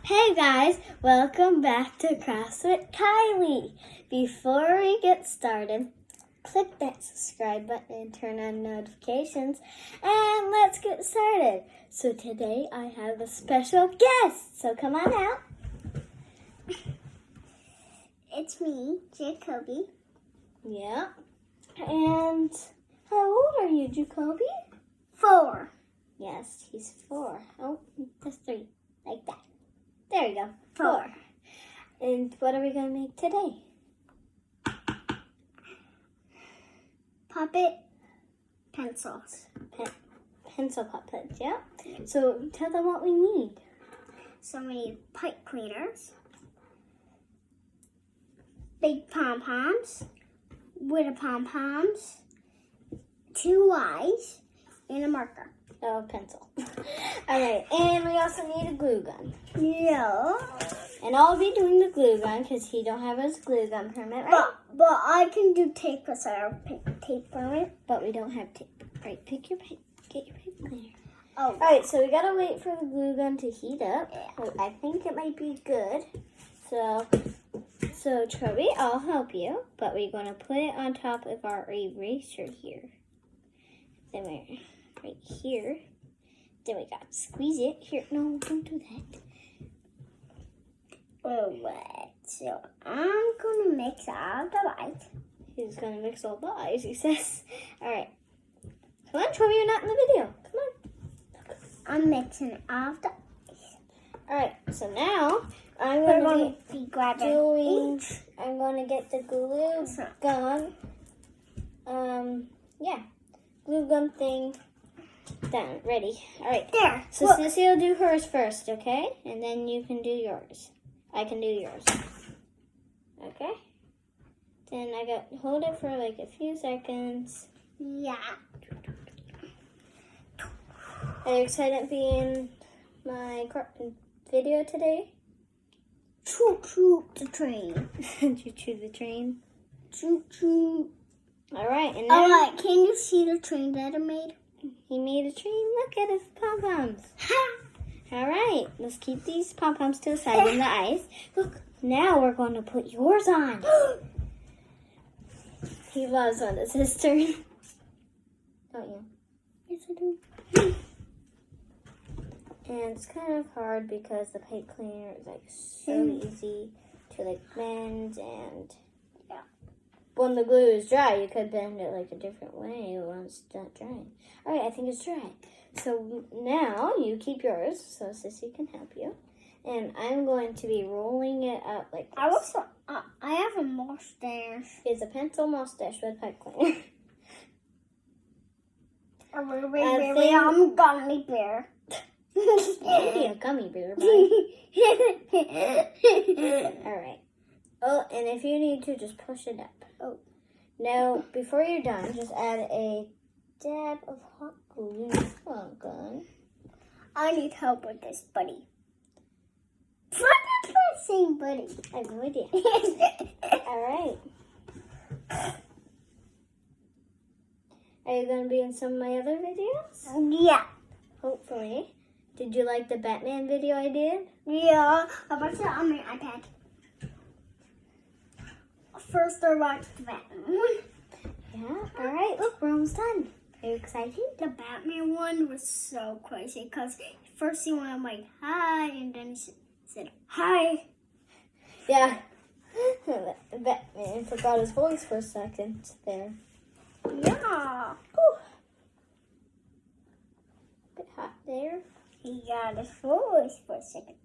Hey guys, welcome back to Crafts with Kylie. Before we get started, click that subscribe button and turn on notifications, and let's get started. So today I have a special guest, so come on out. It's me, Jacoby. Yeah. And how old are you, Jacoby? 4. Yes, he's 4. Oh, that's 3. Like that. There you go. 4. And what are we going to make today? Puppet pencils. Pencil puppets, yeah? So tell them what we need. So we need pipe cleaners, big pom-poms, with a pom-poms, 2 eyes, and a marker. Oh, pencil. All right, and we also need a glue gun. Yeah. And I'll be doing the glue gun because he don't have his glue gun permit, right? But I can do tape because I have tape permit. But we don't have tape. All right, pick your pipe. Get your pipe cleaner. Oh. All right, so we got to wait for the glue gun to heat up. I think it might be good. So Chubby, I'll help you. But we're going to put it on top of our eraser here. Then we're right here. Then we got to squeeze it. Here, no, don't do that. Alright, so I'm going to mix all the eyes. He's going to mix all the eyes, he says. All right. Come on, Chubby, you're not in the video. Come on. I'm mixing all the eyes. All right, so now I'm We're going going to to be grabbing doing, I'm going to get the glue gun. Glue gun thing done. Ready. All right. there. So Look. Sissy will do hers first, okay? And then you can do yours. I can do yours. Okay? Then I got hold it for like a few seconds. Yeah. Are you excited to be in my video today? Choo choo the train. Choo choo the train. Choo choo. All right, and now Alright, can you see the train that I made? he made a train. Look at his pom-poms. All right, let's keep these pom-poms to the side in the ice. Look, now we're going to put yours on. He loves when it's his turn. Don't you? Yes, I do. And it's kind of hard because the pipe cleaner is like so easy to like bend, and Yeah. when the glue is dry, you could bend it like a different way once it's not drying. All right, I think it's dry. So now you keep yours so Sissy can help you. And I'm going to be rolling it up like this. I also, I have a mustache. It's a pencil mustache with pipe cleaner. I'm a gummy bear. Maybe a gummy bear, buddy. All right. Oh, and if you need to, just push it up. Oh. Now, before you're done, just add a dab of hot glue. Oh, God. I need help with this, buddy. What is that saying, buddy? I have no idea. All right. Are you going to be in some of my other videos? Yeah. Hopefully. Did you like the Batman video I did? Yeah. I watched it on my iPad. First, I watched the Batman. Yeah. All right. Look, we're almost done. Are you excited? The Batman one was so crazy because first he went like, hi, and then he said, hi. Yeah. Batman forgot his voice for a second there. Yeah. Whew. Bit hot there. He got his voice for a second.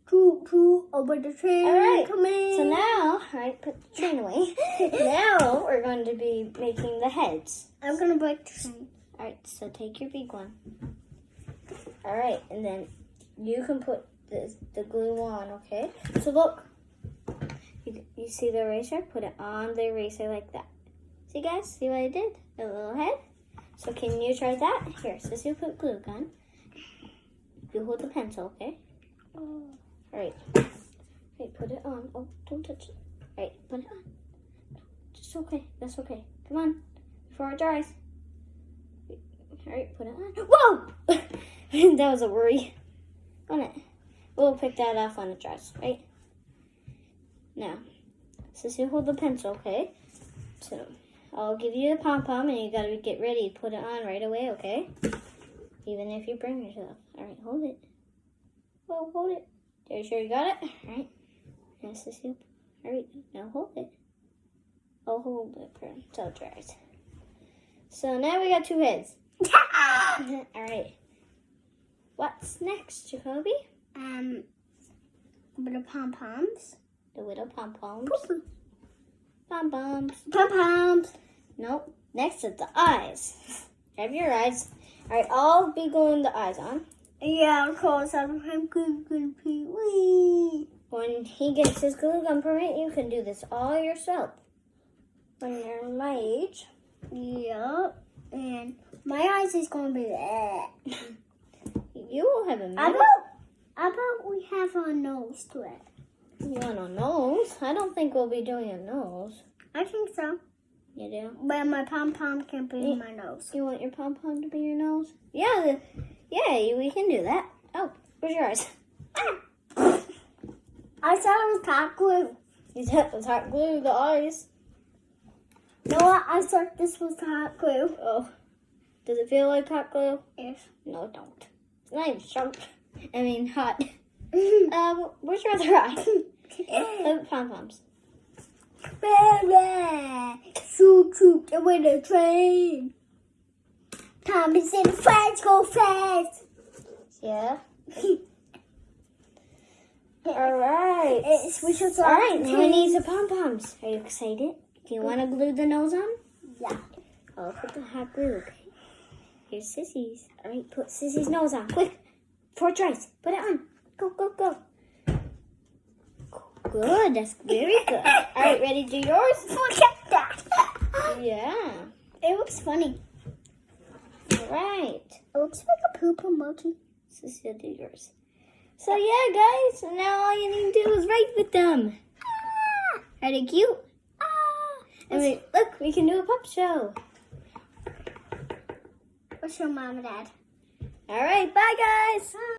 Choo choo over the train. All right. Coming. So now, all right, put the train away. Now we're going to be making the heads. I'm going to break the train. All right, so take your big one. All right, and then you can put the glue on, okay? So look, you see the eraser? Put it on the eraser like that. See, guys? See what I did? A little head. So can you try that? Here, Sissy, put glue gun. You hold the pencil, okay? Oh. All right. Okay, put it on. Oh, don't touch it. All right, put it on. Just okay. That's okay. Come on, before it dries. All right, put it on. Whoa! That was a worry. On it. we'll pick that off on the dress, right? Now, Sissy, hold the pencil, okay? So, I'll give you the pom-pom, and you gotta get ready to put it on right away, okay? Even if you bring yourself. All right, hold it. Oh, hold it. Are you sure you got it? All right. Now, Sissy, all right, now hold it. I'll hold it until it dries. So now we got 2 heads. All right. What's next, Jacoby? Little pom-poms. The little pom-poms. Poo-poo. Pom-poms. Pom-poms. Nope. Next is the eyes. Have your eyes. All right, I'll be gluing the eyes on. Yeah, of course. I'm gonna be wee. When he gets his glue gun permit, you can do this all yourself. When you're my age. Yep. And my eyes is gonna be that. You will have a How minute. about we have a nose to it? You want a nose? I don't think we'll be doing a nose. I think so. You do? But my pom-pom can be my nose. You want your pom-pom to be your nose? Yeah, we can do that. Oh, where's your eyes? I thought it was hot glue. You said it was hot glue, the eyes. You know what? I thought this was hot glue. Oh, does it feel like hot glue? Yes. No, it don't. It's not even sharp. I mean, hot. Where's your other eye? The pom-poms. Shoot, shoot, away the train. Tommy said the fast go fast. Yeah. All right. All All right, now we need the pom-poms. Are you excited? Do you want to glue the nose on? Yeah. I'll put the hot glue, okay? Here's Sissy's. All right, put Sissy's nose on. Quick. 4 tries. Put it on. Go, go, go. Good. That's very good. All right, ready to do yours? Look at that. Yeah. It looks funny. All right. It looks like a poop emoji. Sissy will do yours. So, yeah, guys. Now all you need to do is write with them. Are they cute? And look, we can do a pup show. What's your mom and dad? All right, bye, guys.